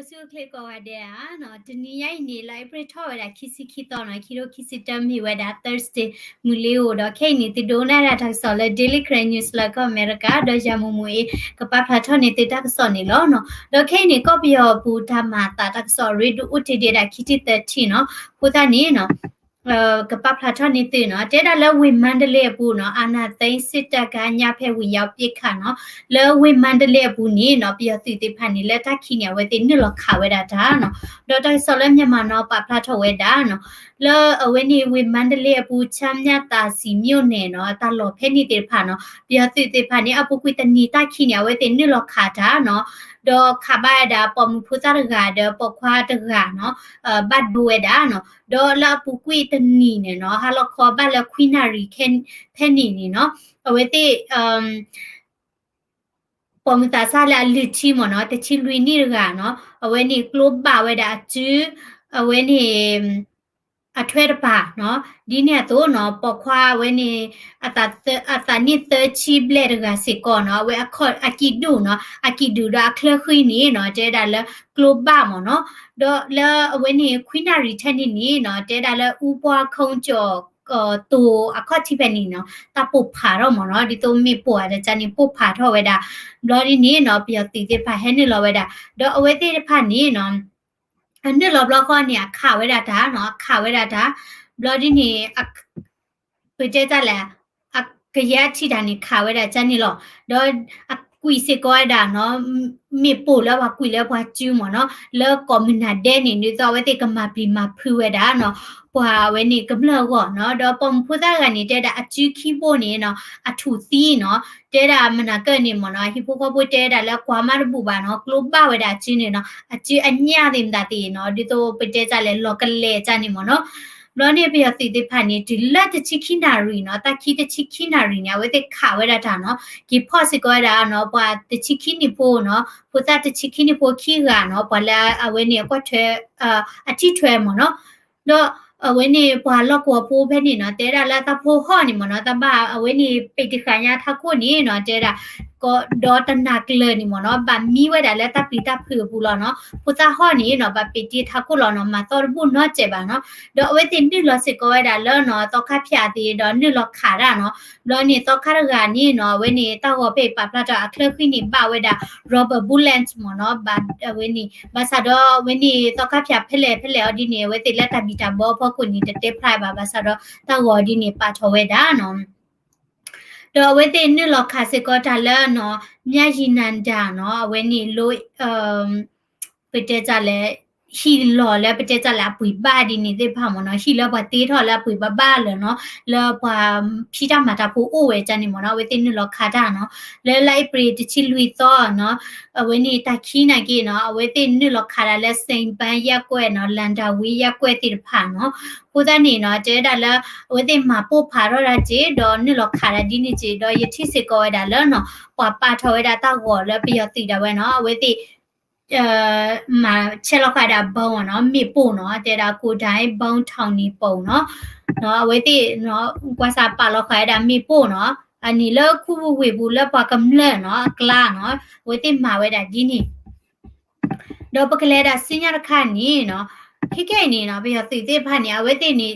su kle ko wa de no tni yai ni library tho wa da kisi ki to no ki ro kisi tam mi wa da Thursday mu le o do khe ni ti do na da tha so le Daily Crane News la ko America do ya mu mu e ka pa pha tho ni ti ta so ni lo no do khe ni ko pyo bu tha ma ta ta so re du uti de da kiti te thi no pu ta ni no กระปับพลาทอนี่ตื่นเนาะเจดาแล้ววิมันเดเลปูเนาะอานาไตสิตะกาญาเพวิยาวปิค่ะเนาะแล้ววิมันเดเลปูนี่เนาะเปียติติพันนี่แล้วถ้าขี้เนี่ยเวตินี่หรอกขาเวดาทาเนาะดอตสอลမြမเนาะปะพลาทเวดาเนาะแล้วเวนี่วิมันเดเลปูชัมญาตาสีมิวเนเนาะตาหลอเพนี่ติพันเนาะเปียติติพันนี่อปุกุตนีตาขี้เนี่ยเวตินี่หรอกขาทาเนาะดอขาบาดาปอมพุตารกาเดปอควาตกาเนาะบัดดูเวดาเนาะดอลาปุกุตนีเนี่ยเนาะฮาลอคอบัลละควินารีเคนเพนีนี่เนาะเอาไว้ที่ปอมตาซาลาลิชิมเนาะแต่ชิลุยนี่รกาเนาะเอาไว้นี่กลบบาเวดาจื้อเอาไว้นี่အထွဲတပါเนาะဒီเนี่ยตัวเนาะปอควาเวนี่อัตนี่เตชีเบลดกะสิก่อนเนาะเวอะคออะกิดูเนาะอะกิดูดาคลคุยนี่เนาะเจดาละกลบบ้ามเนาะดอละเวนี่ควินารีแทนนี่เนาะเจดาละอูปวาคงจอตัวอะคอที่เป็นนี่เนาะตาปุผาเราเนาะดิตัวมีปัวจะจันนี่ปุผาทอเวดาดอดินี่เนาะเปียติพาเฮนี่ลอเวดาดอเอาไว้ติพานี่เนาะอันนี้เราบล็อกเนี่ยข่าวไว้ดาตาเนาะข่าวไว้ดาตาบล็อกที่นี่ไปเจอจ้าแหละกระยะที่ดานี่ข่าวไว้ดาจ้านี่หรอโดยกุยเสกอยดาเนาะมีปูแล้วว่ากุยแล้วว่าจิ้มเนาะแล้วก็มินาเดนี่นี่ตัวไว้ติกมาปีมาพูไว้ดาเนาะว่าเวนี่กำลังก่อนเนาะดอปมพูดได้กันนี่เจดาจิ้คีโบนี่เนาะถูซีเนาะเจดามันน่ะเกิดนี่มั้งเนาะฮิปโปก็พูดเจดาแล้วความมาบุบาเนาะกลุ่มบ้าไว้ดาจิ้นี่เนาะจิ้อันยาดิมดาตีเนาะดิโตไปเจจาเลยโลกเลจานี่มั้งเนาะแล้วเนี่ยเปียติติพันนี่ดิละตะชิคินารีเนาะตะคีตะชิคินารีเนี่ยเว้ยแต่ข่าวไว้ดาตาเนาะกิพอสิก็ได้เนาะว่าตะชิคินี่โพเนาะพุทธตะชิคินี่โพขี้กาเนาะปะละเอาไว้เนี่ยก็เทอธิถวยมั้งเนาะแล้ว เว้นี่ปวาลอกวัวปูเพนี่เนาะเตระละตะโพฮ้อนี่มั้งเนาะตะบ้าเว้นี่ไปติขายาทักคนนี่เนาะเจระก็ดอตนักเลยนี่มั้งเนาะบามีไว้ได้แล้วตะปีตะผือปูลอเนาะพุตะฮ้อนี่เนาะบาปิติทักคนลอเนาะมาตอบุเนาะเจบาเนาะดอเวตินี่ลอสิก็ไว้ได้แล้วเนาะตอคาพยาติดอนี่ลอขาดาเนาะดอนี่ตอคารกานี่เนาะเวนี่ตะหัวเปปะพระจาอัคลคินี่บาไว้ได้โรเบิร์ตบูเลนส์มั้งเนาะบาเวนี่บาซาดอเวนี่ตอคาพยาเพเลอดินี่เวติละตะบิตาบ่พอคนนี่เตพลายบาบาซาดอตะหัวดินี่ปะทเวดาเนาะดอเวตินี่ลอคาสิก็ตาละเนาะမြတ်ရည်နန္ဒာเนาะเวนี่ลุไปเจอจะแลฮีหล่อแล้วไปเจอจะละปุ๋ยบ้าดีนี่ได้พามเนาะฮีแล้วบ่ตีถอแล้วปุ๋ยบ้าเลยเนาะแล้วพอพี่ตามาตาผู้โอเวจันนี่เนาะเวตินี่ลอคาดาเนาะแล้วไลปรีติชิลุยต่อเนาะเวนี่ตาคีนากีเนาะเวตินี่ลอคาดาและเซนปันยักแกวเนาะลันดาวียักแกวติพาเนาะผู้ตานี่เนาะเจดาละเวติมาปูพารอราเจดอนี่ลอคาดาดีนี่เจดอยทิสิกอดาแล้วเนาะปอปาทเวดาตาหัวแล้วเปียติดาเวเนาะเวติมาเชลอกาดาบงเนาะมีปูเนาะเจดากูได้บงทองนี้ปูเนาะเนาะเวติเนาะกว่าซาปาลอกาดามีปูเนาะอันนี้เลิกคู่เวบูแล้วปากำเล่เนาะกล้าเนาะเวติมาเวดาดีนี่ดอปกเลดาสิญญาคานี่เนาะคิแก่นี่เนาะเปียติติพันเนี่ยเวตินี่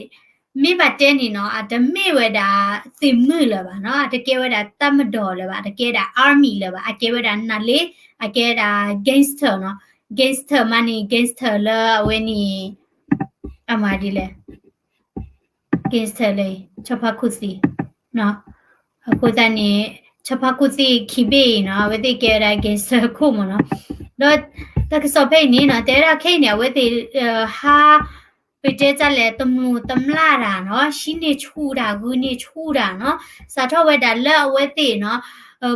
มีบัดเจนี่เนาะอะดมิเวดาสิมือเลยบ่เนาะอะตะเกเวดาตัมดอเลยบ่อะตะเกดาอาร์มี่เลยบ่อะเกเวดานาเลอะเกดาแก๊งสเตอร์เนาะแก๊งสเตอร์มันนี่แก๊งสเตอร์ละเวนี่อะมาดิเลยแก๊งสเตอร์เลยชพคุสีเนาะအခုတန်းနေချဖကုစီခိဘေနော်ဝတိကေရာကေစခုမနော်တော့တကစဖေးနေနော်တဲရခိနေဝတိဟာไปเจจะแลตำนูตำล่าดาเนาะชินี่ชูดากูนี่ชูดาเนาะสาทเวดาเลเวติเนาะ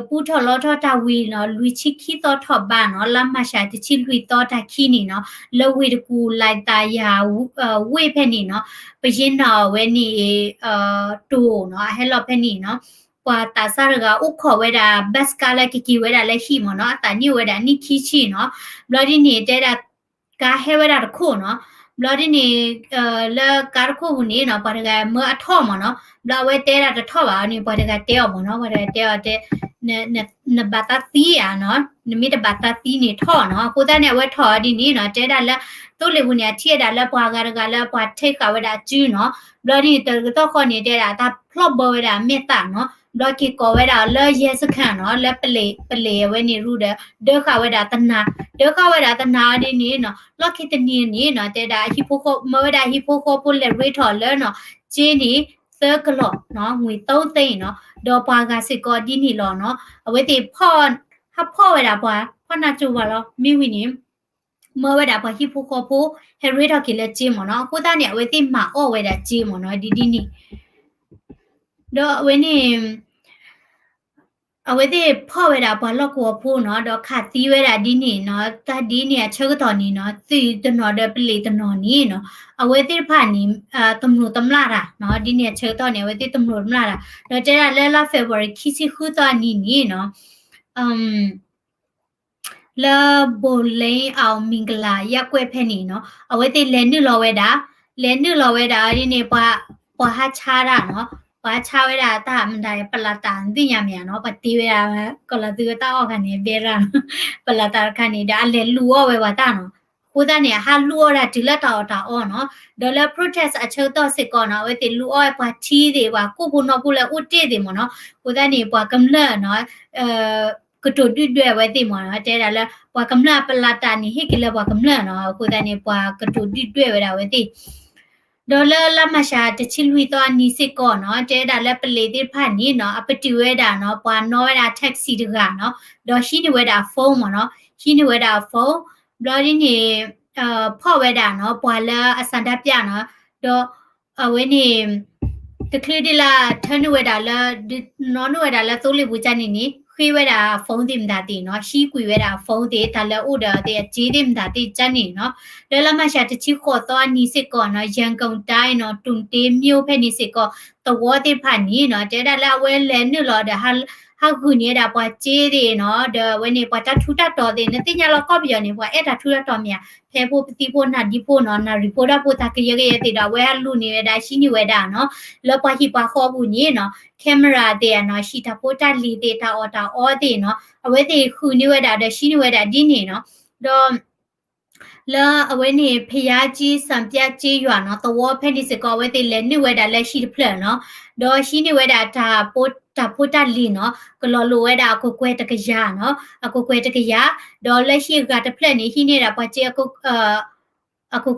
ปูทอลอทอตาวีเนาะลุยชิคิตอทอบ้านเนาะลำมาชาติชิลุยตอตาคีนี่เนาะเลเวดกูไลตายาเวเพนี่เนาะไปยินเนาะเวนี่ตูเนาะให้รอเพนี่เนาะกว่าตาซาระกาอุขอเวดาเบสกาลากิเวดาเลฮีมเนาะตานี่เวดานี่คีชีเนาะบลอดีนี่เดดากาเฮเวดาโคเนาะบลอดีนี่ละการโคบุนี่เนาะปะกะเมื่อทอมเนาะบลอเวเตระทอบ่านี่ปะกะเตอมเนาะปะกะเตอเต ne batati ya no ne mi de batati ni tho no ko da ne we tho di ni no te da la to le bu ne thie da la bwa ga la bwa thai ka we da ju no blo ni to kho ni de da plot bo we da me ta no blo ki ko we da la ye sa khan no la ple we ni ru de kha we da tana de kha we da tana di ni no lo ki te ni no te da hi po ko mo we da hi po ko po le re tho le no ji ni circle เนาะငွေ3သိန်းเนาะဒေါ်ပွားကစစ်ကောဒီနီလောเนาะအဝဲတိဖောဟဖောဝဲတာပွားဖနာကျူပါလောမိဝီနီမောဝဲတာပွားဟိဖိုခေါဖိုဟဲရီထော်ကီလက်ဂျီမเนาะကိုသားနေအဝဲတိမာအော့ဝဲတာဂျီမเนาะဒီနီဒေါ်အဝဲနေအဝဲတိဖောဝဲတာပွားလော့ကိုဖိုးเนาะဒေါ်ခါတီးဝဲတာဒီနီเนาะတဒီနီချက်တော်နီเนาะစီတနော်တဲ့ပလီတနော်နီเนาะအဝဲတိဖာနီတမလို့တမလာတာเนาะဒီနေ့ချက်တော့နေဝဲတိတမလို့တမလာတာတော့ကျတဲ့လဲလာ February ခီစီခူတော့နီเนาะလာဘိုလိန်အောင်မင်္ဂလာရက်ွက်ဖက်နီเนาะအဝဲတိလဲနုလောဝဲတာဒီနေ့ပွားဟာချာတာเนาะပွားချာဝဲတာတာမန်တိုင်းပလာတာသိညာမြန်เนาะပတိဝဲတာကလတူတာအောက်ကနေဘေရာပလာတာခနေဒါလဲလူဝဲဝတာเนาะကိုသားနေဟာလူအော်တာဒီလက်တော်တာအော်နော်ဒေါ်လာ protest အချုပ်တော့စစ်ကောနော်ဝဲတိလူအော်ပွားချီးတွေပွားကိုဘုံတော့ဘူးလဲဥတေးတယ်မနော်ကိုသားနေပွားကမ္လနော်ကတူတွဲဝဲတိမနော်တဲတာလဲပွားကမ္လပလာတာနေဟိကလဲပွားကမ္လနော်ကိုသားနေပွားကတူတွဲဝဲတာဝဲတိဒေါ်လာလမရှာတချီလူတော့နီစစ်ကောနော်တဲတာလဲပလေတိဖတ်နီနော်အပတီဝဲတာနော်ပွားနော်ဝဲတာ taxi တကနော်ဒေါ်ရှိနေဝဲတာဖုန်းမနော်ရှိနေဝဲတာဖုန်းဘလော်ဒီနေဖော့ဝဲတာနော်ပွာလာအစန္ဒပြနော်တော့အဝဲနေတကလေးတလာထန်ဝဲတာလာနော်နဝဲတာလာသိုးလေးဘူးချနေနေခွေးဝဲတာဖုန်းတင်တာတီနော်ရှိကွေဝဲတာဖုန်းတေတလာဥဒါတေဂျီတင်တာတီချနေနော်လဲလမရှာတချီခေါ်တော့နီစစ်ကောနော်ရန်ကုန်တိုင်းနော်တွန်တေးမြို့ဖက်နီစစ်ကောတဝတိဖာနီနော်တဲတလာဝဲလဲနုလော်ဒါဟာကူနေတာပွားကျေးတယ်နော်ဒါဝဲနေပွားတထူတတော်တယ်နေတင်ညာလောက်ကော့ပြောနေပွားအဲ့ဒါထူတတော်မြဖဲဖို့ပတိဖို့နာဒီဖို့နော်နာရီပိုတာပိုတာကရရတဲ့ဒါဝဲလူနေတာရှိနေဝဲတာနော်လောပွားဟိပွားခေါ်ဘူးညနော်ကင်မရာတဲ့နော်ရှိတာပိုတာလီတဲ့တာအော်တာအော်တဲ့နော်အဝဲတဲ့ခူနေဝဲတာဒါရှိနေဝဲတာဒီနေနော်တော့လာအဝဲနေဖျားကြီးစံပြကြီးရွာနော်တဝဖက်ဒီစကောဝဲတဲ့လဲနေဝဲတာလဲရှိတဖလက်နော်တော့ရှိနေဝဲတာဒါပိုတာလီနော်ကလောလိုဝဲတာအကိုကွဲတကရနော်အကိုကွဲတကရဒေါ်လက်ရှိကတဖလက်နေရှိနေတာပွားချေအကို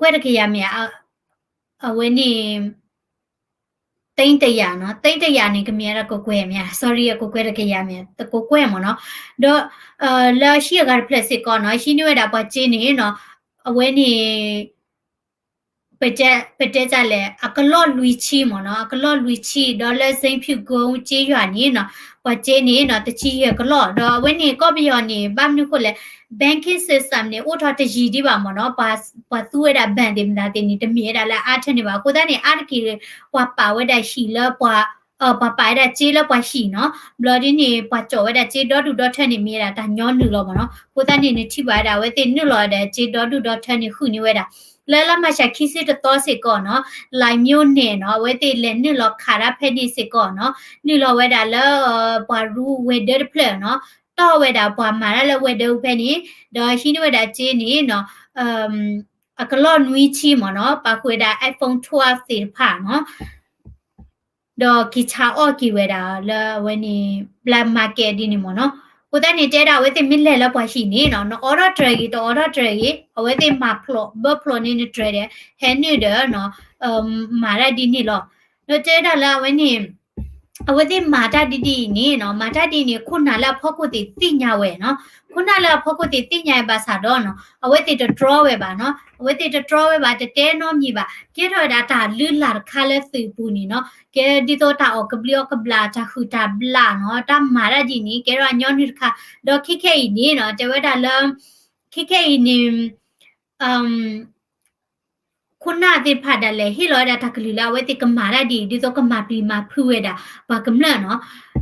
ကွဲတကရမြအဝဲနေတိမ့်တရနော်တိမ့်တရနေကမြရကိုကွဲမြ sorry အကိုကွဲတကရမြတကိုကွဲမနော်တော့လက်ရှိကတဖလက်စစ်ကောနော်ရှိနေဝဲတာပွားချေနေနော်အဝဲနေပတဲ့ကြလဲအကလော့လူချီမနော်အကလော့လူချီဒေါ်လာစိမ့်ဖြူကုန်းကြေးရွာနေနော်ပကျေးနေနော်တချီရကလော့တော့ဝင်းနေကော့ပြောနေဘာမျိုးခုလဲ banking system နေဥထော်တကြီးဒီပါမနော်ပါသူရတာဘန်တင်တာတင်နေတမြေတာလဲအားထနေပါကိုသားနေအားကီပွာပါဝဲတာရှိလပွာပပိုင်တဲ့ကြေးလောက်ပါရှိနော်ဘလော်ဒီနေပကြော်ဝဲတဲ့ကြေးဒေါ်တူဒေါ်ထက်နေမြေတာဒါညောနုလောမနော်ကိုသားနေနေထိပါတာဝဲတဲ့နုလောတဲ့ကြေးဒေါ်တူဒေါ်ထက်နေခုနေဝဲတာလဲလမရှာခိစစ်တော့စစ်ကောနော်လိုင်မျိုးနဲ့နော်ဝဲတဲ့လဲနုလောခါရဖက်ဒီစစ်ကောနော်နုလောဝဲတာလဲဘာရူဝဲတဲ့ဖလက်နော်တော့ဝဲတာဘာမာရလဲဝဲတဲ့ဖက်နေဒေါ်ရှိနေဝဲတာကြေးနေနော်အကလော့နွီချီမနော်ပါခွေတာ iPhone 12စီဖာနော်တော့ကီချာအော့ကီဝဲတာလဲဝဲနေ black market ဒီနေမနော်ကိုတဲ့နေတဲ့တာဝဲတဲ့မီလဲလောက်ပါရှိနေနော် order tray တော့ order tray အဝဲတဲ့မှာ flow နေနေ tray တဲ့ hand နေတဲ့နော်မာရဒီနေလောတော့တဲ့တာလာဝဲနေအဝဲတဲ့မာတာဒီနေနော်မာတာဒီနေခုနလာဖောက်ကိုတိတိညာဝဲနော်ခုနလာဖောက်ကိုတိတိညာပါစားတော့နော်အဝဲတဲ့ draw ဝဲပါနော်အဝဲတဲ့ draw ဝဲပါတဲနော်မြည်ပါကဲတော့ဒါလူလာခါလဲစီပူနေနော်ကဲဒီတော့တာအော်ကပလီယောကပလာတာခူတာဘလာနော်တာမာရဒီနေကဲတော့ညောနိခါတော့ခိခဲနေနော်တဲဝဲတာလခိခဲနေခုနတဲ့ဖတ်တယ်လေဟီလောဒတာကလီလာဝဲတိကမာရဒီတော့ကမာပီမာဖူဝဲတာဘာကမလနော်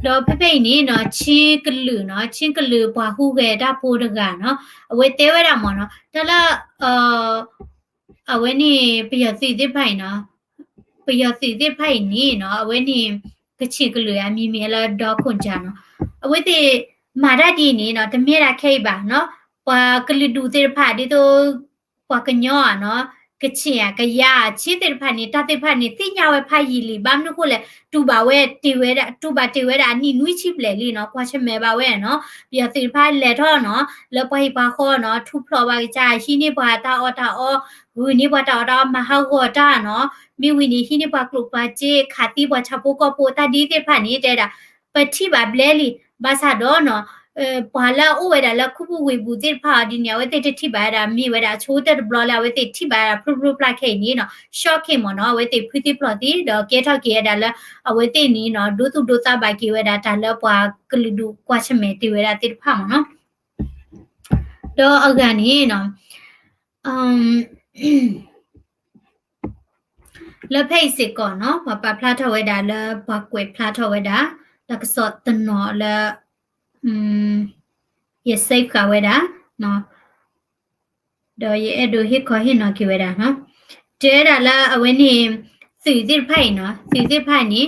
တော့ဖဖေနေနော်ချင်းကလူနော်ချင်းကလူဘွားဟုခဲတာပိုးတကနော်အဝဲတဲဝဲတာမနော်တလာအဝဲနေပျော်စီတဲ့ဖိုင်နော်ပျော်စီတဲ့ဖိုင်နေနော်အဝဲနေကချီကလူအမီမီလာတော့ခွန်ချာနော် အဝိတေမာရဒီနီနော်တမြေတာခိတ်ပါနော်ပွာကလူဒူတေဖာဒီတိုပွာကညောနော်ကချင်ကရချီတေဖာနီတတေဖာနီတိညာဝဲဖိုင်ရီလီဘာမနုကိုလေတူပါဝဲတီဝဲတာတူပါတီဝဲတာနီနွိချိပလေလီနော်ကွာချမဲပါဝဲနော်ပြတေဖာလေထောနော်လေပွာဟိပါခေါ်နော်ထူဖလောပါကြရှိနေပွာတာအော်တာအော်ဝီနေပွာတာအော်မဟောက်ခေါ်တာနော်မိဝီနီဟိနေပွာကလုပါချေခါတီပွာချပိုကပိုတာဒီတေဖာနီတဲတာပတိပါဘလဲလီဘာသာတော့နော်ဘာလာအိုဝဲတာလခုပူဝေဘူးတိဖာဒီညာဝဲတိတိပါတာမိဝဲတာချိုးတဲ့ဘလလာဝဲတိတိပါတာဖရူဖရူပလိုက်ခဲနီနော်ရှော့ခေမနော်ဝဲတိဖီတိပလတိတော့ကဲထောက်ကေဒါလအဝဲတိနီနော်ဒုတုဒုသဘိုက်ကေဝဲတာဒါလပွာကလူဒူကွာချမဲတိဝဲတာတိဖာမနော်တော့အကန်နီနော်လက်ဖိတ်စစ်ကောနော်ပပဖလာထဝဲတာလဘကွေဖလာထဝဲတာလကစောတနော်လရစိတ်ကဝဲတာနော်တော့ရဲ့အဲ့ဒိုဟစ်ခေါ်ဟင်နော်ကြဝဲတာနော်တဲတာလာအဝဲနေစီစစ်ဖိုင်နော်စီစစ်ဖိုင်နေ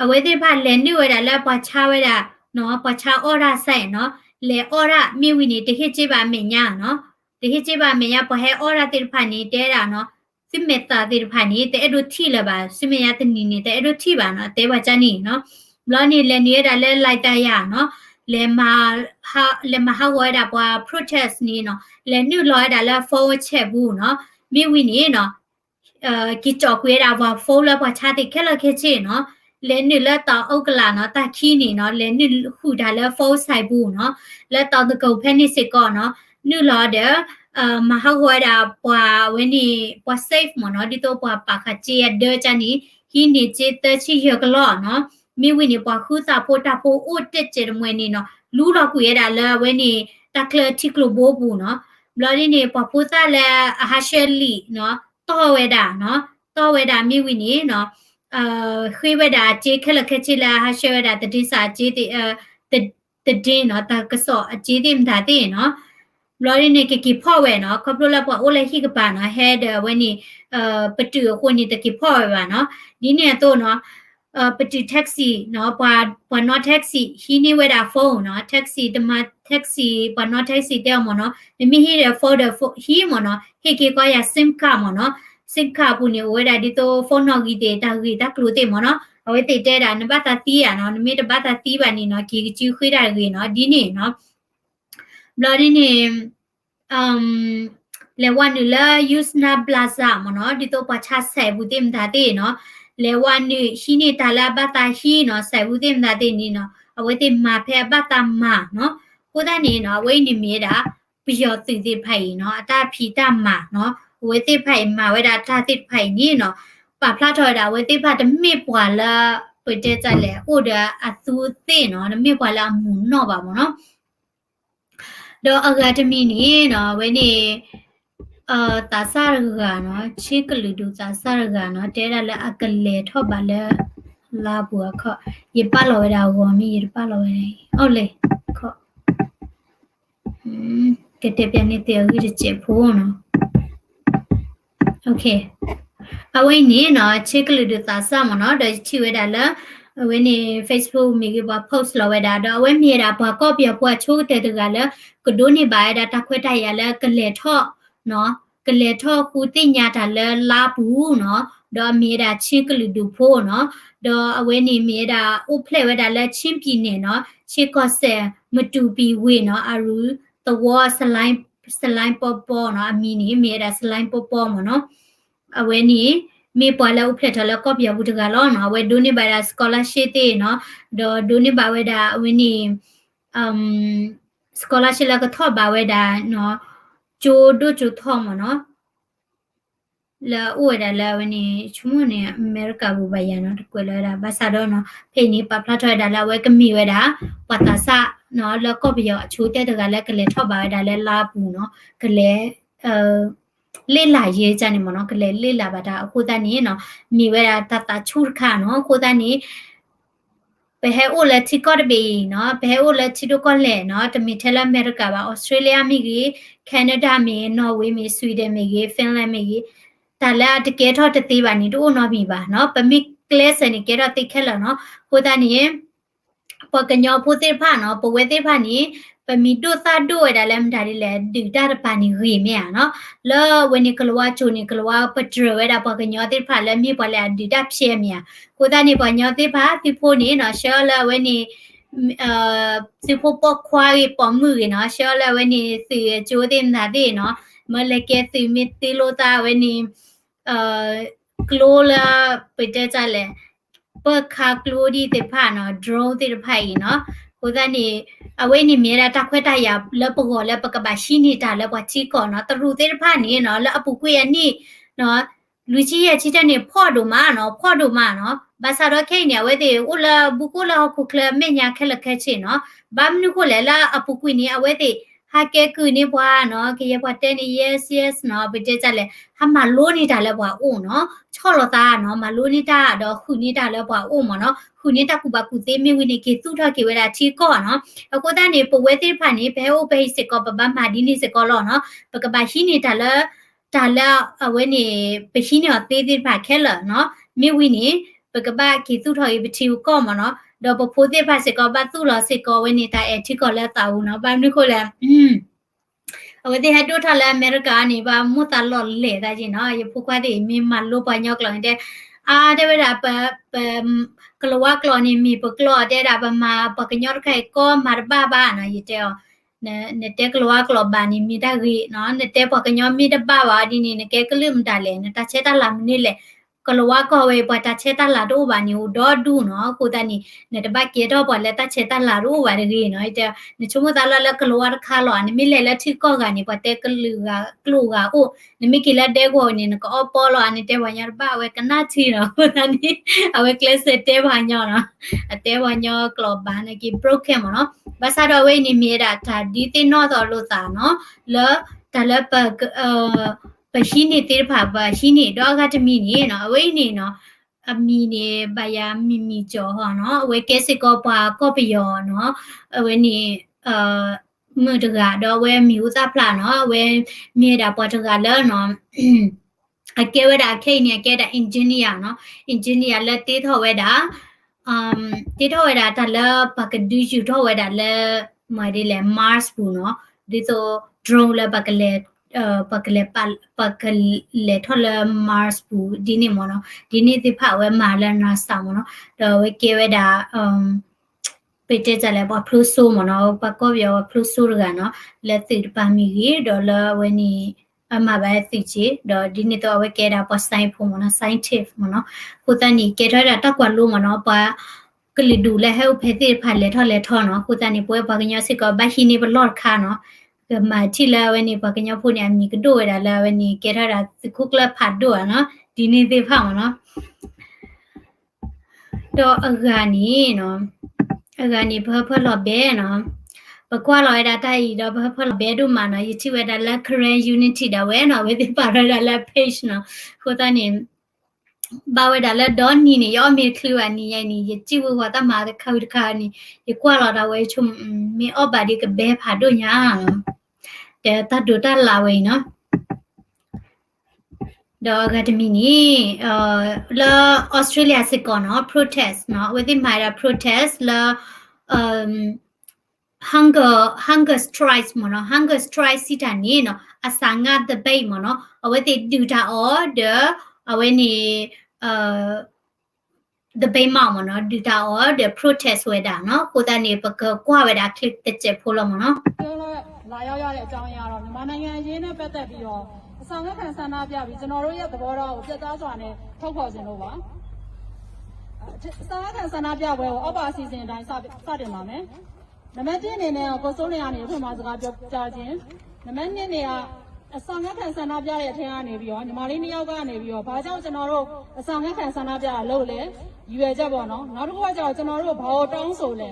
အဝဲစစ်ဖိုင်လဲနေဝဲတာလာပွားချဝဲတာနော်ပွားချအော်ရဆိုင်နော်လေအော်ရမိဝီနေတဟစ်ချပါမညာနော်တဟစ်ချပါမညာပွားဟဲအော်ရတိဖိုင်နေတဲတာနော်စိမေတာတိဖိုင်နေတဲ့အဲ့ဒိုထိလပါစိမေယတနီနေတဲ့အဲ့ဒိုထိပါနော်တဲပါချနီနော်ဘလောနေလဲနေတာလဲလိုက်တရနော်လေမဟာဝဒါပွား protest နီနော်လေနုလောဒါလာ forward ချက်ဘူးနော်မိဝီနီနော်ကီကြောကွေးတာပွား forward ပွားချတဲ့ခက်လက်ခဲ့ချေနော်လေနုလက်တော့ဥက္ကလာနော်တခီနီနော်လေနုဟူဒါလာ forward ဆိုင်ဘူးနော်လက်တော့တကုတ်ဖက်နိစစ်ကောနော်နုလောတဲ့မဟာဝဒါပွားဝင်းနီပွား safe မနော်ဒီတော့ပွားပါခချေရတဲ့ချာနီဟီနီချေတချီရကလောနော်မိဝိနေပွားခုစာဖို့တာဖို့အိုတက်ကျဲမွေးနေနော်လူတော့ကွေရတာလဲဝဲနေတကလတိကလိုဘောဘူးနော်ဘလော်ဒီနေပွားဖို့သားလဲအဟာရှယ်လီနော်တော်ဝဲတာနော်တော်ဝဲတာမိဝိနေနော်ခွေးဝဲတာဂျေခက်လက်ခက်ချီလာဟာရှယ်ဝဲတာတတိစာဂျေတီတဒင်းနော်တကစောအဂျေတီမတာတဲ့နော်ဘလော်ဒီနေကဖော့ဝဲနော်ခပလိုလာပွားအိုလဲဟိကပါနော်ဟဲဒဝဲနေပတူခုန်နေတကဖော့ဝဲပါနော်ဒီနေတော့နော်ပတိ taxi နော်ဘာ not taxi ဟီနေဝဲတာဖုန်းနော် taxi တမ taxi ဘာ not taxi တဲ့မနော်မိဟီရ for theဟီမနော်ဟေကေကွာရ sim card မနော် sim card ဘူးနေဝဲတာဒီတော့ဖုန်းနော်ကြီးတဲ့တာကြီးတာကလို့တဲ့မနော်အဝဲတဲ့တဲ့တာနဘတာတီးရနော်နမေတဘတာတီးပါနေနော်ကြီးကြီးခွေးတာကြီးနော်ဒီနေနော်ဘလော်ဒီနေလေဝနူလာ use na plaza မနော်ဒီတော့ပချဆက်ဘူးတင်တာတဲ့နော်လေဝနူရှိနေတာလာဘတာရှိနော်ဆက်ဘူးတင်တာတဲ့နီနော်အဝဲတဲ့မာဖဲဘတာမာနော်ကိုတဲ့နေနော်ဝိနေမြေတာပြီးတော့သိသိဖိုင်နော်အတာဖီတာမာနော်ဝဲတဲ့ဖိုင်မာဝဲတာတာတိဖိုင်နီနော်ပဖလာထော်တာဝဲတဲ့ဖတ်တမေပွာလာပတဲ့ကြလေအိုဒါအသူတဲ့နော်တမေပွာလာမူနော်ပါမနော်တော့အဂါတမီနီနော်ဝဲနေတာဆာရကနော်ချေကလူဒူတာဆာရကနော်တဲရလက်အကလေထော့ပါလဲလာဘူခရပလောရတာကိုမီရပလောရဟုတ်လေခောကတဲ့ပြန်နေတဲ့ကြီးချေဖို့နော်โอเคအဝိနေနော်ချေကလူဒူတာဆာမနော်ဒါချီဝဲတာလဲဝဲနေ Facebook မိကဘာ post လောဝဲတာတော့ဝဲမြေတာဘာကော့ပြပွားချိုးတဲ့တကလည်းကဒိုနေပါရတာတခွဲတိုင်ရလဲကလေထော့နော်ကလေထော့ခုတင်ညာတာလဲလာဘူးနော်တော့မြေတာချီကလူဒူဖို့နော်တော့အဝဲနေမြေတာဥဖလဲဝဲတာလဲချင်းပြင်းနေနော်ချီကော့ဆဲမတူပီဝေနော်အရူတဝစလိုင်းပေါ်ပေါ်နော်အမီနေမြေတာစလိုင်းပေါ်ပေါ်မနော်အဝဲနေမေပွာလာဥဖလက်ထလာကော့ပြဘူးတကလောနော်ဝဲဒိုနေပါတာ scholarship တဲ့နော်တော့ဒိုနေပါဝဲတာအဝင်းနေscholarship လာကထော့ပါဝဲတာနော်ဂျိုဒိုဂျိုထော့မနော်လာဥဝဲတာလာဝင်းနေချုံမနေအမေရိကဘူပါရနော်တကွယ်လာတာဘာသာတော့နော်ဖိနေပဖလက်ထော့တာလာဝဲကမီဝဲတာပတာဆနော်လာကော့ပြအချိုးတဲ့တကလည်းကလေးထော့ပါဝဲတာလဲလာဘူးနော်ကလေးလေလာရေးကြနေမနော်ကလေးလေလာပါတာအခုတန်းနေနော်မိဝဲတာတချူခါနော်အခုတန်းနေဘယ်ဟဲအိုလက်တီကော့ဘေးနော်ဘယ်အိုလက်တီတို့ကောလဲနော်တမီထလာအမေရိကပါဩစတြေးလျမိကြီးကနေဒါမိနော်ဝေးမိဆွီဒင်မိကြီးဖင်လန်မိကြီးဒါလည်းတကယ်တော့တသေးပါနေတို့နော်ပြီပါနော်ပမီကလစ်စနေကြတော့တိခက်လာနော်ကိုတန်းနေ ปกันยอพูดเตผ่านเนาะปเวเตผ่านนี้ปมีดูซาด้วยดาเลมดาดิแลดึกดาปานี่รีเมียเนาะแล้ววันนี้กลัวจูนี่กลัวปะเจอเวดาปกันยอเตผ่านแล้วมีปะแลดึกดาเพียเมียกูตานี่ปกันยอเตผ่านที่พูนี่เนาะเชื่อแล้ววันนี้สิพูปอกควายปอมือเนาะเชื่อแล้ววันนี้สิจูเต็มนาดีเนาะเมื่อเลกสิมิติโลตาวันนี้กลัวละไปเจอจ้าเลยเปิดคากลัวดีเตผ่านเนาะโดรนเตผ่านเนาะกูตานี่เอาไว้นี่มีอะไรตาควตายาแล้วปกอแล้วปกบาชินี่ตาแล้วปชีก่อนเนาะตรูเตผ่านนี่เนาะแล้วอปุกุยนี่เนาะလူကြီးရဲ့ချစ်တဲ့နေဖော့တို့မှာနော်ဖော့တို့မှာနော်ဘာသာတော့ခဲနေဝဲတဲ့ဦးလာဘူကူလာခုကလမညာခဲလခဲချင်နော်ဘာမနုကိုလဲလာအပူကွီနေအဝဲတဲ့ဟာကဲကူနေဘွားနော်ကေရဘွားတဲ့နေ yes နော်ဘယ်တဲ့ကြလဲဟာမလိုနေတာလဲဘွားအိုးနော်ချော့လို့သားနော်မလိုနေတာတော့ခုနေတာလဲဘွားအိုးမနော်ခုနေတာကူဘာကူသေးမင်းဝိနေကေသူ့ထောက်ကေဝဲတာချီကောနော်အခုတန်းနေပဝဲတဲ့ဖာနေဘဲအိုးဘဲစစ်ကောဘဘမာဒီနေစစ်ကောလို့နော်ပကဘာရှိနေတာလဲတာလာအဝဲနေပရှိနေသေးသေးဖာခဲလနော်မိဝိနေပကဘာကေသူထော်ရပတီကောမနော်တော့ပဖိုးသေးဖာစစ်ကောဘသူ့လောစစ်ကောဝဲနေတာအတီကောလဲတာဦးနော်ဘာမနခိုလဲအဝဲတဲ့ဟတိုထလာအမေရိကနေပါမူတာလော်လေတာကြီးနော်ရဖူခွားတဲ့မင်းမလို့ပါညောက်လောင်တဲ့တဲ့ဝဲတာကလဝကလောနေမီပကလောတဲ့တာပမာပကညော့ခိုင်ကောမာဘာနော်ရတဲ့နေတဲ့ကလောကလောဘာနီမီတာကြီးနော်နေတဲ့ပကညောမီတဘာဘာဒီနေကဲကလမ်တာလေနတချက်တာလာမနေလေကလောကဝေပတာချက်တာလာတော့ဘာနီဒေါ်ဒူနော်ကိုတနီနေတဘကေတော့ပေါ်လက်တချက်တာလာတော့ဘာရီနော်တဲ့နချုံမတာလာကလောကခါလောနမီလေလက်ထိကောကနေပတဲ့ကလူကအိုနမီကလက်တဲ့ကိုနေကောပေါ်လောနေတဲ့ဝညာဘာဝဲကနာချီနော်ကိုတနီအဝဲကလစ်တဲ့ဘာညောနော်အတဲဝညောကလောဘာနေက broken မနော်ဘာသာတော့ဝဲနေမြေတာဒါဒီတင်တော့တော်လို့သာနော်လောဒါလည်းပရှိနေတဲ့ဖာပါရှိနေတော့ကတမီနေနော်အဝိနေနော်အမီနေဘာယာမီကျော်ဟောနော်အဝဲကဲစစ်ကောပါကောပယောနော်အဝဲနေမတကတော့ဝဲမြူသားဖလာနော်ဝဲမြေတာပေါ်တကလည်းနော်အကဲဝဲတာခိနေကဲတာအင်ဂျင်နီယာနော်အင်ဂျင်နီယာလက်တေးထော်ဝဲတာတေးထော်ဝဲတာတလည်းပကဒူယူထော်ဝဲတာလည်းမဒီလေ Mars ဘူးနော်ဒီဆို drone လည်းပကလေပကလေထော်လ Mars ဘူးဒီနေ့မနော်ဒီနေ့ဒီဖာဝဲမာလနာစာမနော်တော့ဝဲကေဝဲတာပေတဲ့ကြလဲပေါ့ဖလူဆိုမနော်ပကောပြောဖလူဆိုရကနော်လက်သိပါမီကြီးဒေါ်လာဝဲနီအမပဲသိချီတော့ဒီနေ့တော့ဝဲကေတာပေါ့ဆိုင်ဖို့မနော် scientific မနော်ကိုတန်နီကေထားတာတက်ကွာလို့မနော်ပါကလီဒူလဲဟဲ့ဖဲတိဖာလဲထော်လဲထော်နော်ကိုတန်နီပွဲပါကညစစ်ကဘဟီနီဘလော့ခါနော်မာတီလာဝဲနေပကညဖုန်အမီကဒိုရလာဝဲနေကေထားတာခုကလဖတ်တော့နော်ဒီနေ့သေးဖောက်နော်တော့အဂါနီနော်အဂါနီဖလော့ဘဲနော်ပကွာလော်ရတာတိုင်တော့ဖလော့ဘဲတို့မှာနော်ယတိဝဲတာလက် current unity တာဝဲနော်ဝဲဒီပါရတာလက် page နော်ကိုတန်းနေဘာဝဲတာလက်ဒေါ်နီနေရောမေခလူအနီယိုင်နီယတိဝဝတာမာခါဝိခါနီယကွာလော်တာဝဲချုံမေအော်ဘာဒီကဘဲဖာတို့ညာတဲ့တတ်တို့တလာဝဲနော်တော့ဂတ်မီနီလာဩစတြေးလျစစ်ကောနော် protest နော် within my protest လာhunger strikes မနော် hunger strike စီတာနေနော်အစငါ debate မနော်အဝဲတိဒူတာ order အဝဲနေdebate မနော်ဒူတာ order protest ဝဲတာနော်ကိုတန်နေပကကွာဝဲတာ click တက်ချက်ဖို့လို့မနော်လာရောက်ရတဲ့အကြောင်းအရာတော့မြန်မာနိုင်ငံအရေးနဲ့ပတ်သက်ပြီးတော့အဆောင်ခံဆန္ဒပြပြီးကျွန်တော်တို့ရဲ့သဘောထားကိုပြတ်သားစွာနဲ့ထုတ်ဖော်ခြင်းလို့ပါအဆောင်ခံဆန္ဒပြပွဲကိုအောက်ပါအစီအစဉ်အတိုင်းစတင်ပါမယ်နံပါတ်1အနေနဲ့ကိုစိုးလင်းကနေအဖွင့်မှာစကားပြောကြားခြင်းနံပါတ်2နေကအဆောင်ခံဆန္ဒပြတဲ့အထက်ကနေပြီးတော့ညီမလေး2ယောက်ကနေပြီးတော့ဘာကြောင့်ကျွန်တော်တို့အဆောင်ခံဆန္ဒပြတာလုပ်လဲရည်ရွယ်ချက်ပေါ့နော်နောက်တစ်ခုကကျတော့ကျွန်တော်တို့ဘာလို့တောင်းဆိုလဲ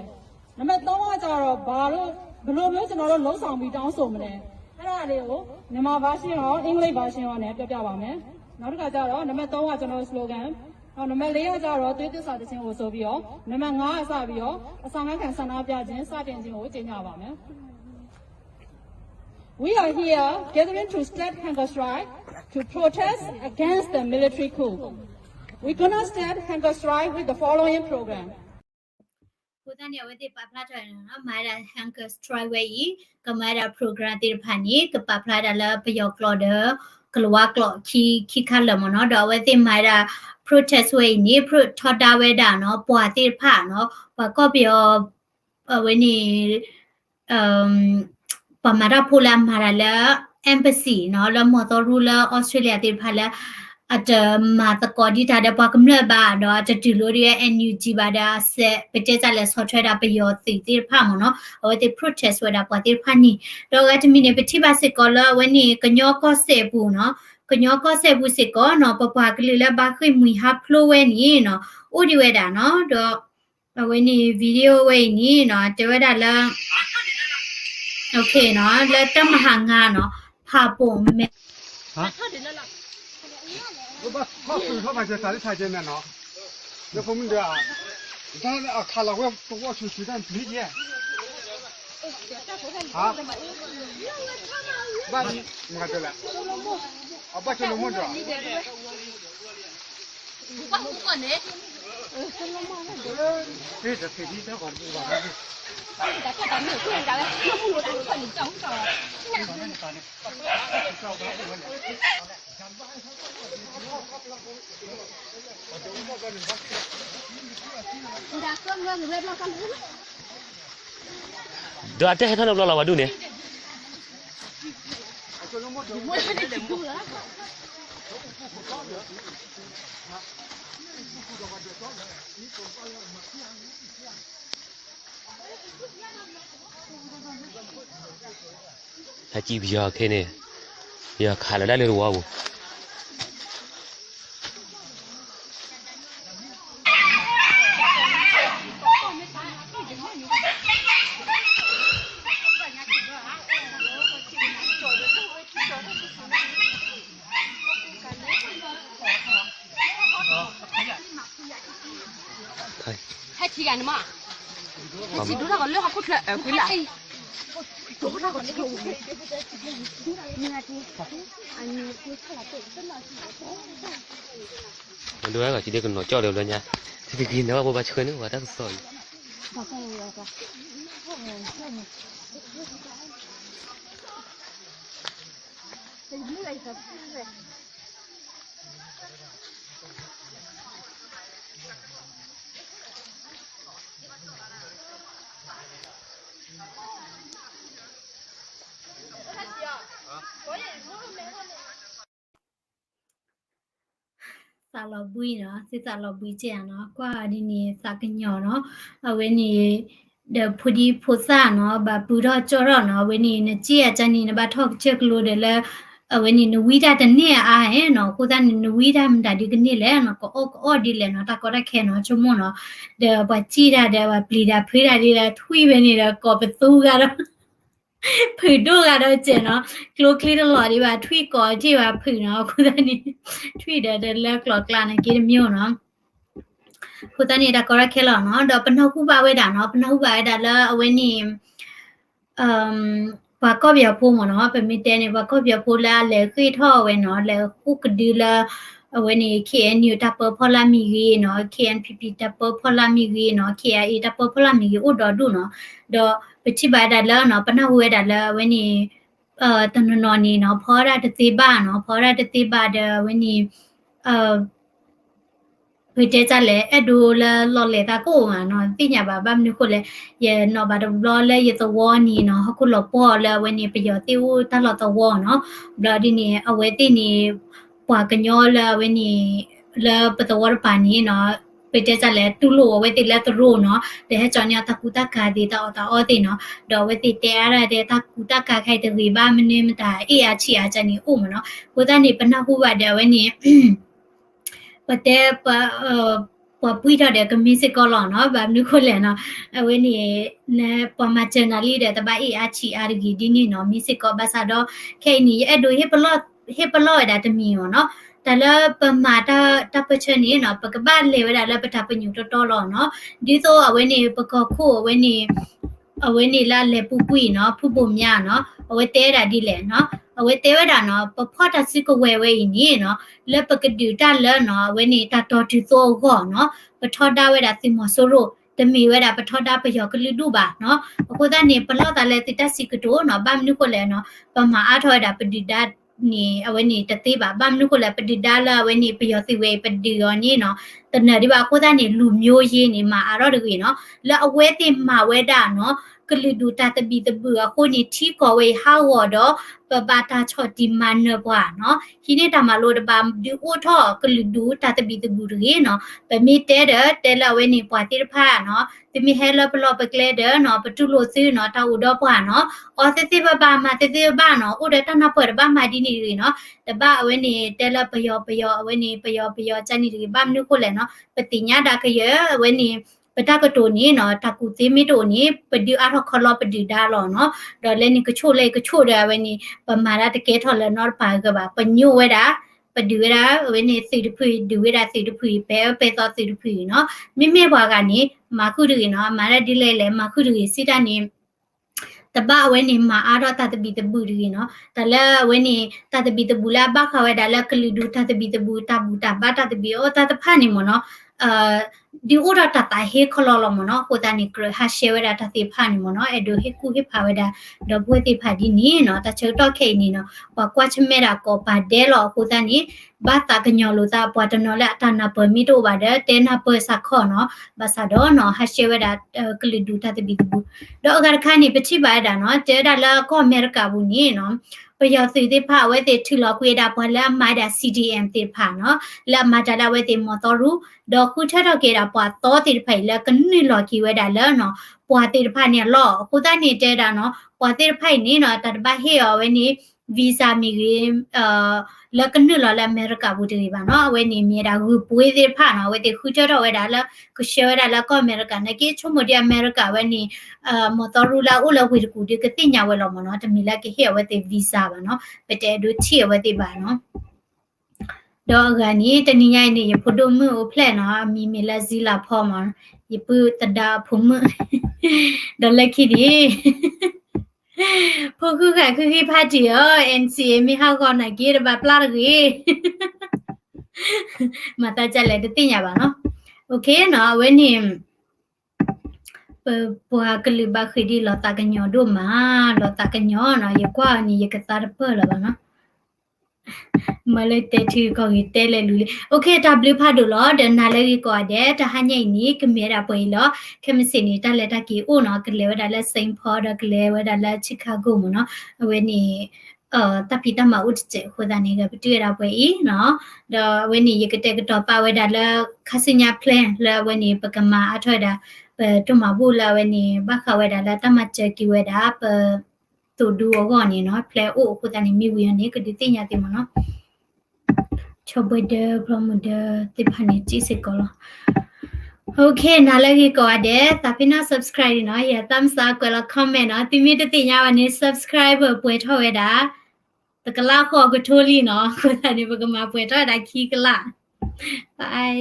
နံပါတ်3ကကျတော့ဘာလို့ဘယ်လိုမျိုးကျွန်တော်တို့လှုပ်ဆောင်ပြီးတောင်းဆိုမလဲအဲ့ဒါလေးကိုမြန်မာ version ရောအင်္ဂလိပ် version ရောနဲ့ပြောပြပါမယ်နောက်တစ်ခါကျတော့နံပါတ်3ကကျွန်တော် slogan နောက်နံပါတ်4ကကျတော့သွေးသစ္စာတခြင်းကိုဆိုပြီးတော့နံပါတ်5ကစပြီးတော့အဆောင်ခံဆန္ဒပြခြင်းစတင်ခြင်းကိုကြေညာပါမယ် We are here gathering to start hunger strike to protest against the military coup. We're gonna start hunger strike with the following program. ကိုတန်းရဝတိပပလာတယ်နော်မာရာဟန်ကစထရိုဝေးကမာရာပရိုဂရမ်တီဖာနီကပပလာတယ်လပယောကလော်ဒကလဝကလော်ခီခါလမနော်တော့ဝတိမာရာ protest ဝေးနီပရထတာဝဲတာနော်ပွာတိဖာနော်ပကောပြောဝေးနီပမာရာဖိုလာမာရာလာ embassy နော်လမော်တော်ရူလာဩစတြေးလျတိဖာလာat matakodi tada pakamle ba do at dilori NUG ba da se petesa le software pa yo ti pha mo no o te protest wa da pa ti pha ni do ga tmi ne pthi ba se ko la we ni kanyo ko se pu no kanyo ko se pu se ko no pa pa kle la ba khoi mui ha flow we ni no audio we da no do we ni video we ni no te we da la okay no la tam ha nga no pha po me ha我把好水好把这啥的才见面呢？那后面的啊，咱啊看了我出去咱理解。啊？那你看这了？啊，把这弄么着？我呢？这是飞机这个不吧？对啊，这还他那不老多呢。还记不下看呢？呀，看了那里的娃不？还体感的嘛？还记住那个六号不出来回来。Đứa là chỉ để còn nó cho đều rồi nha. Thì khi nó bao chơi nữa và đang soi. sa lo bui no si sa lo bui che no kwa ni ni sa knyo no we ni the phudi phosa no ba pu ro cho ro no we ni ne chi ya chan ni ne ba thok che klo de le we ni no wi da de ne a he no ko da ni no wi da m da di kni le no ko o di le no ta ko da khe no chu mo no de ba chi da de ba pli da phri da di da thui be ni da ko pe tu ga ro ผืนดูกันเราเจเนาะกลัวคลิตลอดดีว่าทวีก่อที่ว่าผืนเนาะคุณตานี่ทวีเดินเลิกกลอกลาในกินมิ้วเนาะคุณตานี่ตะกอระเคลเนาะดอกปนหูบาเวดาเนาะปนหูบาเวดาแล้วเอาไว้นี่ปากก็เบียพูหมดเนาะเป็นมีแต่เนี่ยปากก็เบียพูแล้วเลยคือท่อไว้เนาะแล้วคู่กดือละเอาไว้นี่ KNU ตัปเปอร์พอลามีกีเนาะ KNPP ตัปเปอร์พอลามีกีเนาะ KIA ตัปเปอร์พอลามีกีอุดอดูเนาะดอปฏิบัติได้แล้วเนาะปนหูเวดาแล้วไว้นี่ตนนนี่เนาะพอได้ติบ้านเนาะพอได้ติบ้านเดไว้นี่เพื่อจะเลยดูแลหล่อเลยตาโก้มาเนาะที่เนี่ยแบบนี้คนเลยอย่าเนาะแบบรอเลยอย่าตัววอนี่เนาะเขาคุณหล่อป้อแล้ววันนี้ประโยชน์ที่ว่าถ้าหล่อตัววอเนาะแบบนี้เอาไว้ที่นี่ปว่ากันย่อแล้ววันนี้แล้วประตูวัดป่านี้เนาะเพื่อจะเลยตุลุเอาไว้ติดแล้วตุลุเนาะแต่ให้จอนเนี่ยตะกุตะกาดีตาอตาอ้อติเนาะเดี๋ยวไว้ติดแต่อะไรเดี๋ยวตะกุตะกาใครตะวีบ้านมันเนี่ยมันตาอาชีอาจารย์นี่อุ้มเนาะกูตานี่เป็นนักผู้ว่าเดี๋ยววันนี้แต่ปะปุ้ยเดี๋ยวก็มีสิกอลเนาะแบบนี้คนเลยเนาะเอาไว้นี่เนี่ยปะมาเจอนาลีเดี๋ยวแต่บ้าอาชีอาร์กีดีนี่เนาะมีสิกอบาซาดอแค่นี้ดูเฮปลอดได้จะมีเนาะแต่ละปะมาตาเปชนี่เนาะปะกบ้านเลยเวลาแล้วปะทาปอยู่ตอๆเนาะดิโซเอาไว้นี่ปะกอคู่เอาไว้นี่ละเลปุ้ยเนาะผู้บ่มยาเนาะเอาไว้เตะได้ดีแหละเนาะเอาไว้เตะไว้ได้เนาะปะพอตาสิก็เวนี่เนาะแล้วปะกะดูตาแล้วเนาะไว้นี่ตาตอติโซก็เนาะปะทอดาไว้ได้สิมอโซโร แต่มีเวลาปะทอดาปะยอก็ลือดูบ่าเนาะกูตานี่ปะลอตาเลติตาสิกโตเนาะบ้ามนึกก็แลเนาะปะมาอาทอดาปะดิดานี่เอาไว้นี่ตะติบ่าบ้ามนึกก็แลปะดิดาละไว้นี่ปะยอสิเวปะดิยอนี่เนาะตะเนดิบ่ากูตานี่လူမျိုးရေးนี่มาอารอดกีเนาะแล้วเอาเวติมาเวดาเนาะกลือดูตาตะบีตะเบือคนนี่ที่ก็เวฮาวอดอปะบาตาชอติมันเนบ่าเนาะทีนี้ตามาโลดบามดิโอทอกลือดูตาตะบีตะบือเรเนาะปะมีเตเดเตละเวนี่ปวาติรพาเนาะติมีเฮลปลอปะเกลเดเนาะปะตุโลซื้อเนาะตาอุดอปว่าเนาะออเตติบะบามาเตติบะเนาะอุดตานาเปิดบามาดินี่เนาะแต่บ้าเวนี่เตละปะยอเวนี่ปะยอจันนี่บามนึกก็แลเนาะปะติญญาดาก็เยอะเวนี่ปะตากะโตนี่เนาะตากูติมิโตนี่ปะดิอาทอคลอปะดิดาลอเนาะดอเลนี่ก็โชเลก็โชเดเวนี่ปะมาราตะเกทอลนอปากะบาปะญูเวดาปะดิเวดาเวนี่สิดพุยดิเวดาสิดพุยเปซอสิดพุยเนาะมิเมบวากานี่มาคุดิเนาะมาราดิเลมาคุดิสิตานี่ตะบ้าเวนี่มาอารอตาตะบีตะบูดีเนาะตะละเวนี่ตาตะบีตะบูลาบ้าเขาเวดาละกลือดูตาตะบีตะบูตาบูตาบ้าตาตะบีโอตาตะพานี่มเนาะดิโอดาตาตาเฮคลอลมเนาะโคตานี่กรฮาเชเวดาตาติพานี่มเนาะเอดูเฮกูเฮพาเวดาดอบวยติพาดีนี่เนาะตาเชตอเคนี่เนาะปะกว่าชเมดาก็ปาเดลอโคตานี่บ้าตากะญอโลตาปวดนอละตานาเปมิโตบาเดเตนาเปสักขอเนาะบาซาดอเนาะฮาเชเวดากลือดูตาตะบีตะบูดอกการคานี่ปะชิบาดาเนาะเจดาละก็อเมริกาบุนี่เนาะปยอสิติพาเวติทุลอกุยดาปละมาดา CDM ติพาเนาะละมาดาละเวติมอตอรูดอกคุทะดอกเกดาปะตอติไผละกนึลอกีเวดาละเนาะปวติพาเนี่ยลอคุตานี่เจดาเนาะปวติไผนี่เนาะตะบะเฮอเวนี่วีซ่ามิเกละกนึลอละอเมริกาบุติบาเนาะเวนี่มีดากูปุยติพาเนาะเวติคุทะดอกเวดาละกุเชเวดาละก็อเมริกานะเกชโมดิอเมริกาเวนี่มอตอรูละอุละวิดกูดิกติญาเวลอมเนาะตะมีละเกเฮเวติวีซ่าบาเนาะเปเตดูชีเวติบาเนาะดอกกานี่ตะนิยายนี่ยพดมือโอเพลเนาะมีเมลาซิลาพอมยปุตดาพมดอลเลคิดีพวกคือค่ะคือที่พาจิเออ NCA มีเฮาก่อนนะกีระบาปลาดกีมาตาจะเลยติญาบาเนาะโอเคเนาะเวนี่ปัวกลิบาคือดีลอตากันยอดูมาลอตากันยอเนาะยกว่านี่ยกตาเปละบาเนาะมาเลยเตทีก็อีเตเลลุลิโอเค W พาดูลอเดนาเลกีก็เดตะหะใหญ่นี่กเมราปอยลอเคมสินี่ตะเลตะกีโอเนาะกเลวดาเลเซนพอดกเลวดาเลชิคาโกมเนาะเวนี่ตะปีตะมาอุดเจโคดานี่ก็ปติราปอยเนาะดอเวนี่ยกเตกตอปาเวดาเลคาสิญาเพลนเลเวนี่ปะกะมาอะถอยดาตุมาบูลาเวนี่บะคาเวดาเลตะมาเจกิเวดาเปตูดูก็นี่เนาะเพลโอโคดานี่มีวิอันนี้ก็ดิติญาติมเนาะชอบเดอพรมเดอติพันจิสิกอลโอเคนาเลกีก็เดตาพินา subscribe เนาะอย่าตามซากละคอมเมนต์เนาะติมีติญาวันนี้ subscriber ป่วยทอเวดาตะกะลาขอก็โทลีเนาะคนอันนี้บ่ก็มาป่วยทอดาคีกะละบาย